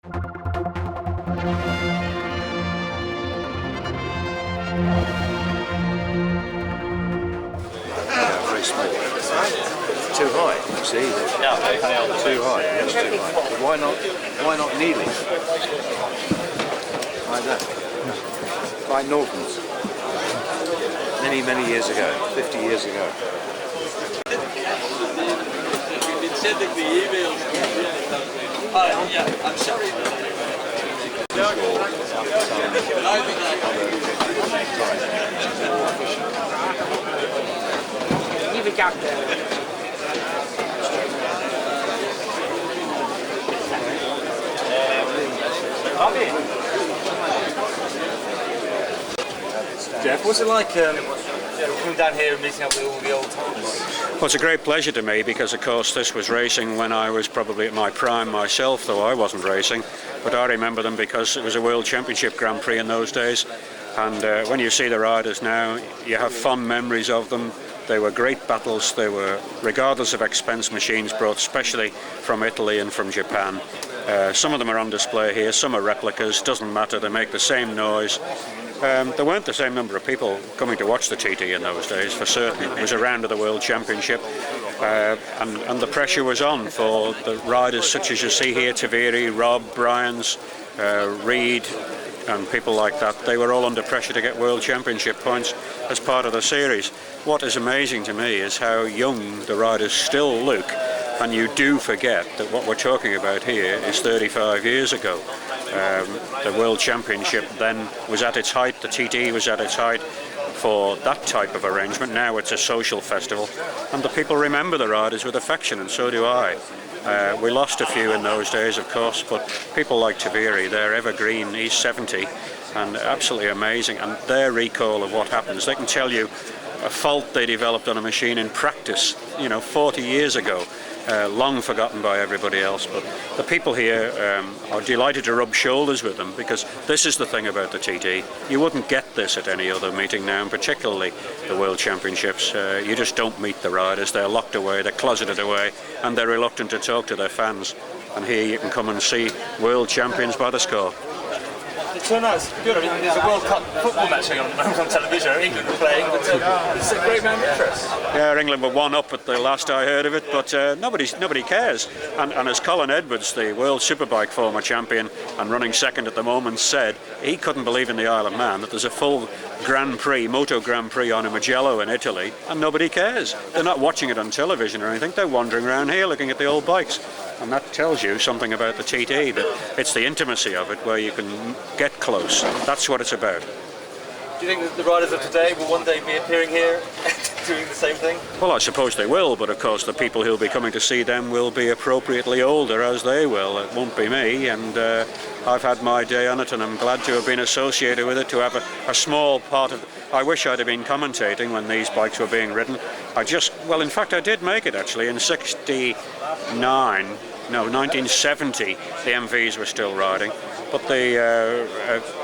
Very small. Too high, see? Yeah, too high. That's too high. But why not kneeling? Like that. Like Norton's. Many years ago, 50 years ago. You've been sending the emails. Yeah, I'm sorry. You've got there. Geoff, what's it like coming down here and meeting up with all the old timers? Well, it's a great pleasure to me because, of course, this was racing when I was probably at my prime myself, though I wasn't racing. But I remember them because it was a World Championship Grand Prix in those days. And when you see the riders now, you have fond memories of them. They were great battles. They were, regardless of expense, machines brought specially from Italy and from Japan. Some of them are on display here, some are replicas, doesn't matter, they make the same noise. There weren't the same number of people coming to watch the TT in those days, for certain. It was a round of the World Championship, and the pressure was on for the riders such as you see here, Taviri, Rob, Bryans, Reed, and people like that. They were all under pressure to get World Championship points as part of the series. What is amazing to me is how young the riders still look, and you do forget that what we're talking about here is 35 years ago. The World Championship then was at its height, the TT was at its height for that type of arrangement. Now it's a social festival, and the people remember the riders with affection, and so do I. We lost a few in those days, of course, but people like Taviri, they're evergreen, he's 70, and absolutely amazing, and their recall of what happens, they can tell you a fault they developed on a machine in practice, 40 years ago. Long forgotten by everybody else, but the people here are delighted to rub shoulders with them, because this is the thing about the TT. You wouldn't get this at any other meeting now, and particularly the World Championships. You just don't meet the riders. They're locked away, they're closeted away, and they're reluctant to talk to their fans. And here you can come and see world champions by the score. The turnout's good. I mean, there's a World Cup football match going on television. England are playing, but it's a great amount of interest. Yeah, England were 1-up at the last I heard of it, but nobody cares. And as Colin Edwards, the World Superbike former champion and running second at the moment, said, he couldn't believe in the Isle of Man that there's a full Grand Prix, Moto Grand Prix on a Mugello in Italy, and nobody cares. They're not watching it on television or anything. They're wandering around here looking at the old bikes. And that tells you something about the TT, that it's the intimacy of it where you can get close. That's what it's about. Do you think that the riders of today will one day be appearing here doing the same thing? Well, I suppose they will, but of course the people who'll be coming to see them will be appropriately older, as they will. It won't be me, and I've had my day on it, and I'm glad to have been associated with it, to have a small part of it. I wish I'd have been commentating when these bikes were being ridden. In fact I did make it actually in 1970, the MVs were still riding, but the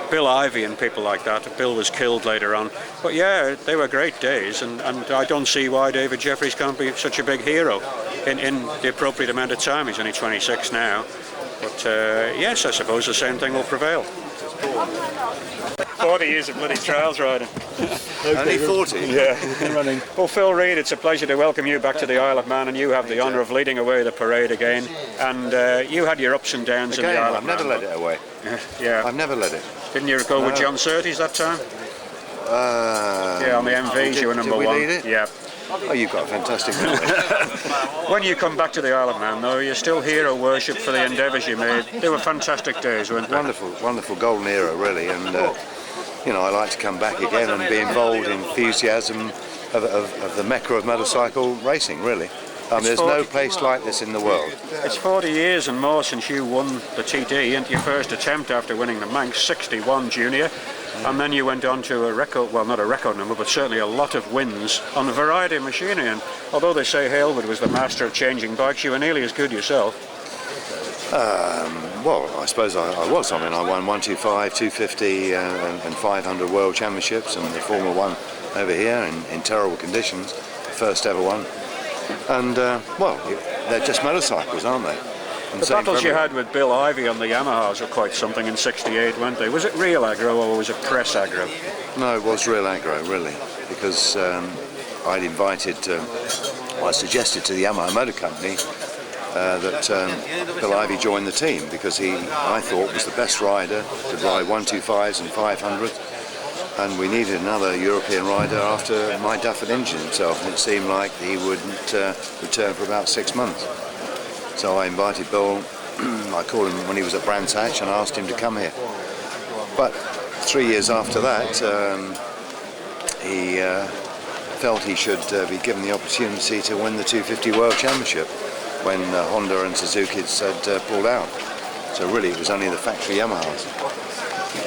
Bill Ivey and people like that, Bill was killed later on, but yeah, they were great days, and I don't see why David Jeffries can't be such a big hero in the appropriate amount of time. He's only 26 now, but yes, I suppose the same thing will prevail. 40 years of bloody trials riding. Only 40? Yeah. Running. Well, Phil Reed, it's a pleasure to welcome you back to the Isle of Man, and you have the honour of leading away the parade again. And you had your ups and downs in the Isle of Man. I've never let it away. Yeah. I've never let it. Didn't you go with John Surtees that time? Yeah, on the MVs you were number one. Lead it? Yeah. Oh, you've got a fantastic memory. When you come back to the Isle of Man, though, you're still hero worship for the endeavours you made. They were fantastic days, weren't they? Wonderful golden era, really. And I like to come back again and be involved in enthusiasm of the mecca of motorcycle racing, really. There's no place like this in the world. It's 40 years and more since you won the TT, and your first attempt after winning the Manx, 61 junior. And then you went on to a record, well, not a record number, but certainly a lot of wins on a variety of machinery. And although they say Hailwood was the master of changing bikes, you were nearly as good yourself. Well, I suppose I was. I mean, I won 125, 250 and 500 World Championships, and the Formula One over here in terrible conditions, the first ever one. And, well, they're just motorcycles, aren't they? The battles you had with Bill Ivey on the Yamahas were quite something in '68, weren't they? Was it real aggro or was it press aggro? No, it was real aggro, really, because I'd invited, I suggested to the Yamaha Motor Company that Bill Ivey join the team because he, I thought, was the best rider to ride 125s and 500s, and we needed another European rider after my Duff had injured himself, and it seemed like he wouldn't return for about 6 months. So I invited Bill. I called him when he was at Brands Hatch and asked him to come here. But 3 years after that, he felt he should be given the opportunity to win the 250 World Championship when Honda and Suzuki had pulled out. So really it was only the factory Yamahas.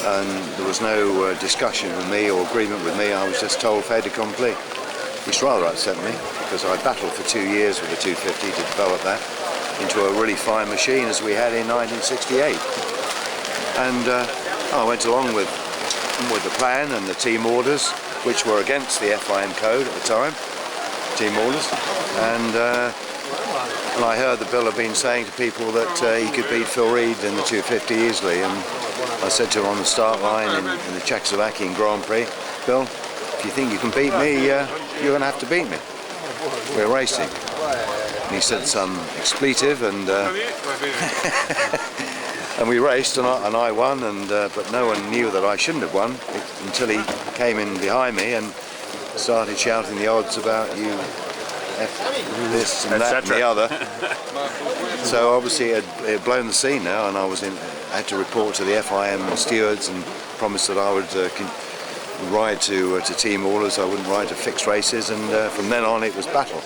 And there was no discussion with me or agreement with me. I was just told fait accompli, which rather upset me because I battled for 2 years with the 250 to develop that into a really fine machine as we had in 1968. And I went along with the plan and the team orders, which were against the FIM code at the time, team orders. And I heard that Bill had been saying to people that he could beat Phil Reed in the 250 easily. And I said to him on the start line in the Czechoslovakian Grand Prix, Bill, if you think you can beat me, you're going to have to beat me. We're racing. And he said some expletive, and and we raced, and I won. But no one knew that I shouldn't have won until he came in behind me and started shouting the odds about you, this and that and the other. So obviously it had blown the scene now, and I had to report to the FIM stewards and promise that I would ride to team orders. I wouldn't ride to fixed races, and from then on it was battle.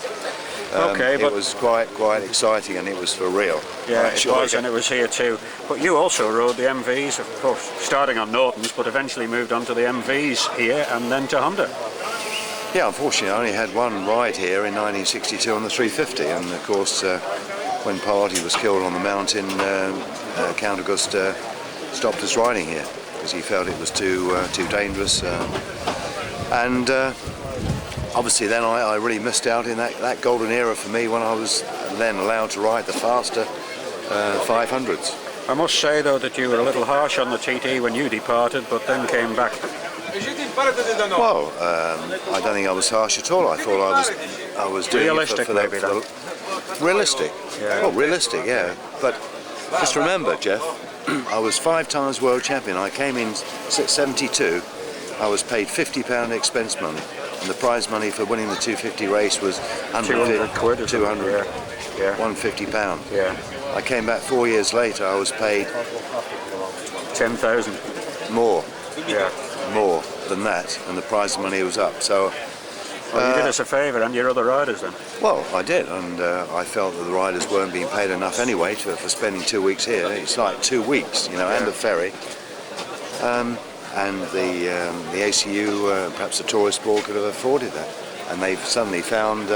Okay, but it was quite exciting, and it was for real. Yeah, it was, and it was here too. But you also rode the MVs, of course, starting on Norton's, but eventually moved on to the MVs here and then to Honda. Yeah, unfortunately I only had one ride here in 1962 on the 350, and of course when Party was killed on the mountain, Count August stopped us riding here because he felt it was too dangerous, and obviously then I really missed out in that golden era for me when I was then allowed to ride the faster 500s. I must say though that you were a little harsh on the TT when you departed, but then came back. Well, I don't think I was harsh at all. I thought I was doing realistic, it for realistic. Yeah. Oh, realistic, yeah. But just remember, Geoff, I was 5 times world champion. I came in 72. I was paid £50 expense money, and the prize money for winning the 250 race was 200 quid or 200, yeah. £150. Yeah. I came back 4 years later. I was paid 10,000. more. Yeah. More than that, and the prize money was up. So well, you did us a favour and your other riders then. well, I did, and I felt that the riders weren't being paid enough anyway for spending 2 weeks here. It's like 2 weeks, you know, and a ferry. And the ACU, perhaps the tourist board, could have afforded that, and they've suddenly found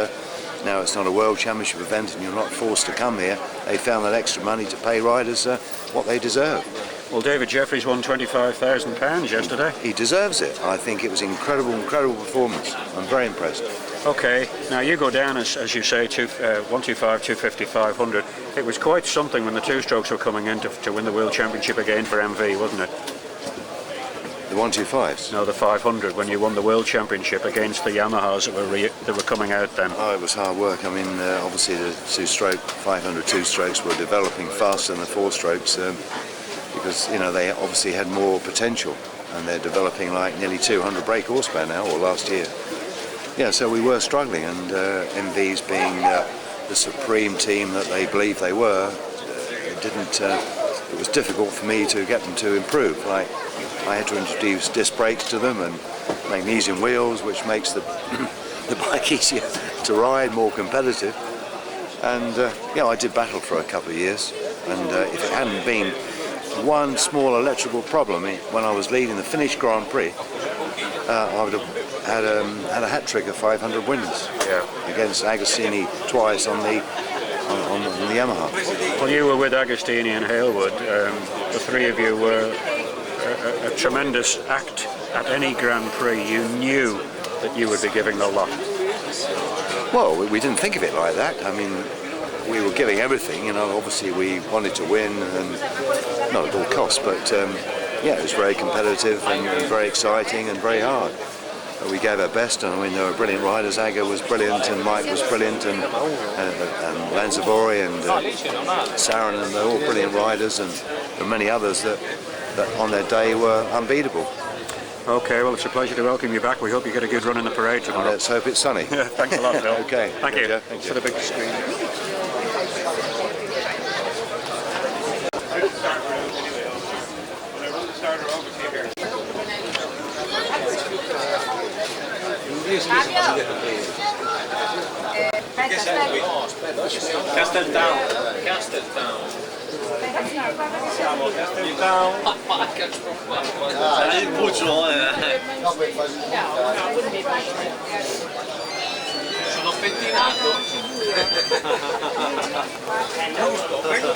now it's not a world championship event and you're not forced to come here. They found that extra money to pay riders what they deserve. Well, David Jeffries won £25,000 yesterday. He deserves it. I think it was incredible performance. I'm very impressed. Okay, now you go down, as you say, 125, 250, 500. It was quite something when the two-strokes were coming in to win the World Championship again for MV, wasn't it? The 125s? No, the 500, when you won the World Championship against the Yamahas that were coming out then. Oh, it was hard work. I mean, obviously the two-stroke, 500 two-strokes were developing faster than the four-strokes because, you know, they obviously had more potential, and they're developing like nearly 200 brake horsepower now, or last year. Yeah, so we were struggling, and MVs being the supreme team that they believed they were, it was difficult for me to get them to improve. Like, I had to introduce disc brakes to them and magnesium wheels, which makes the bike easier to ride, more competitive. And yeah, I did battle for a couple of years, and if it hadn't been one small electrical problem when I was leading the Finnish Grand Prix, I would have had a hat-trick of 500 wins against Agostini twice on the Yamaha. Well, you were with Agostini and Halewood. The three of you were a tremendous act at any Grand Prix. You knew that you would be giving the lot. Well, we didn't think of it like that. I mean, we were giving everything. You know, obviously we wanted to win, and not at all costs, but yeah, it was very competitive and very exciting and very hard. We gave our best, and I mean, there were brilliant riders. Aga was brilliant, and Mike was brilliant, and Lanzavori and Sarin, and they're all brilliant riders, and there were many others that on their day were unbeatable. Okay, well, it's a pleasure to welcome you back. We hope you get a good run in the parade tomorrow. Let's hope it's sunny. Yeah, thanks a lot, Phil. Okay. Thank you. Thank you. To the big screen. Castletown. Castletown. Siamo a Castletown. Il buccione. Sono pettinato. Giusto, vengo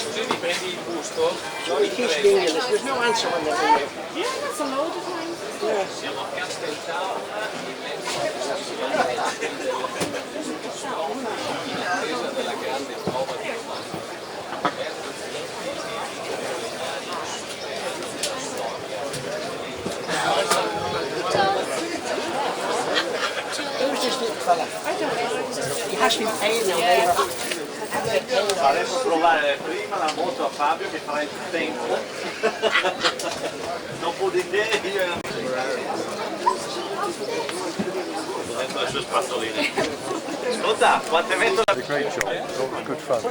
se mi prendi il busto, There's no answer on that. Yeah, that's a load of times. siamo a Castletown. Who's this little fella? He has been paying now. Faremo provare prima la moto a Fabio che farà il tempo. Dopodiché io le sue spazzoline. Ascolta, quante metto la... Great job. Good fun.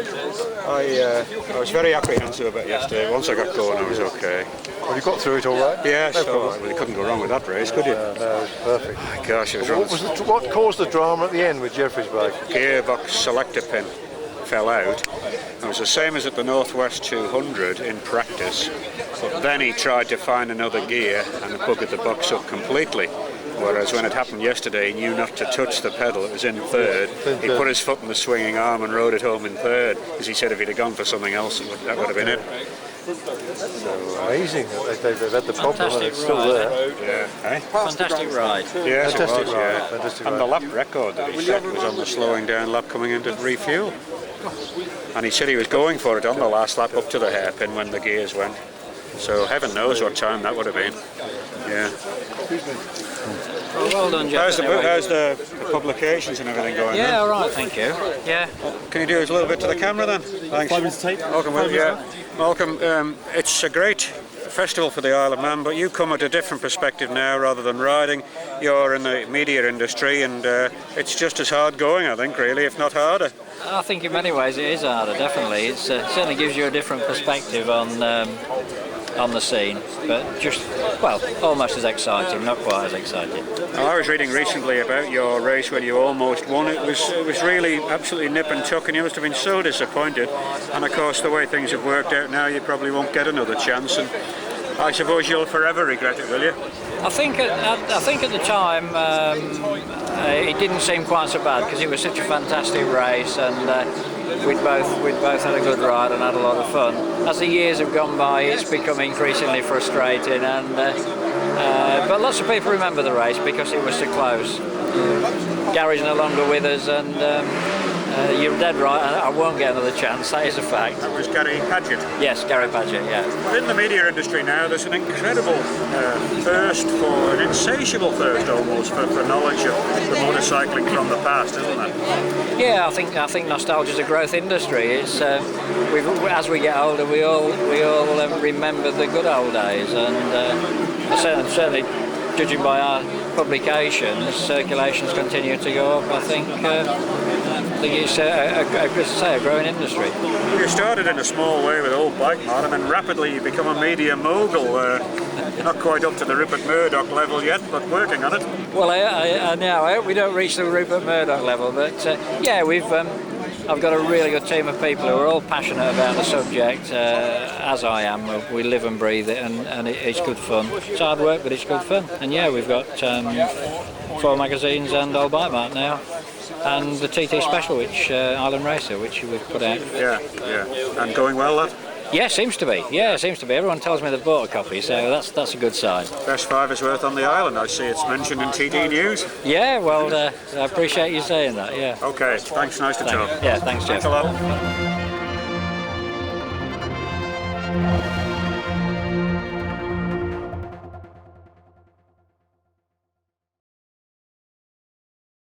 I was very apprehensive about yesterday. Once I got going, I was okay. Well, you got through it all right? Yes, No so problem. well, you couldn't go wrong with that race, could you? No, it was perfect. Gosh, it was What caused the drama at the end with Jeffrey's bike? gearbox selector pin fell out. It was the same as at the Northwest 200 in practice, but then he tried to find another gear and buggered the box up completely. Whereas when it happened yesterday, he knew not to touch the pedal, it was in third. He put his foot in the swinging arm and rode it home in third, because he said if he'd have gone for something else, that would have been it. So amazing that they've had the problem and it's still there. Yeah, eh? Fantastic ride. Yes, Fantastic it was, ride, yeah. fantastic And ride. the lap record that he set was on the slowing down lap coming in to refuel. And he said he was going for it on the last lap up to the hairpin when the gears went. So heaven knows what time that would have been. Yeah. Well done, Geoff. How's the publications and everything going? Yeah, all right, thank you. Yeah. Can you do us a little bit to the camera then? Thanks. Welcome, Will. Yeah. Welcome. It's a great festival for the Isle of Man, but you come at a different perspective now rather than riding. You're in the media industry, and it's just as hard going, I think, really, if not harder. I think in many ways it is harder, definitely. It certainly gives you a different perspective on the scene, but just, well, almost as exciting, not quite as exciting. I was reading recently about your race when you almost won. It was really absolutely nip and tuck, and you must have been so disappointed. And of course, the way things have worked out now, you probably won't get another chance. And I suppose you'll forever regret it, will you? I think at the time it didn't seem quite so bad because it was such a fantastic race, and we'd both had a good ride and had a lot of fun. As the years have gone by, it's become increasingly frustrating, and but lots of people remember the race because it was so close. Gary's no longer with us, and you're dead right, I won't get another chance, that is a fact. That was Gary Paget. Yes, Gary Paget, yeah. But in the media industry now, there's an incredible thirst for, an insatiable thirst almost, for knowledge of the motorcycling from the past, isn't there? Yeah, I think nostalgia is a growth industry. It's as we get older, we all remember the good old days, and certainly judging by our publications, circulations continue to go up. I think it's a growing industry. You started in a small way with old bike man, and then rapidly you become a media mogul. Not quite up to the Rupert Murdoch level yet, but working on it. Well, I hope we don't reach the Rupert Murdoch level, but yeah, I've got a really good team of people who are all passionate about the subject, as I am. We live and breathe it, and it's good fun. It's hard work, but it's good fun. And yeah, we've got 4 magazines and Old Bike Mart now, and the TT Special, which Island Racer, which we've put out. Yeah, and going well, lad? Yeah, seems to be. Yeah, seems to be. Everyone tells me they've bought a copy, so that's a good sign. Best fiver's worth on the island. I see it's mentioned in TD News. Yeah, well, I appreciate you saying that. Yeah. Okay, thanks. Nice to talk. Yeah, thanks, Geoff. Thanks a lot.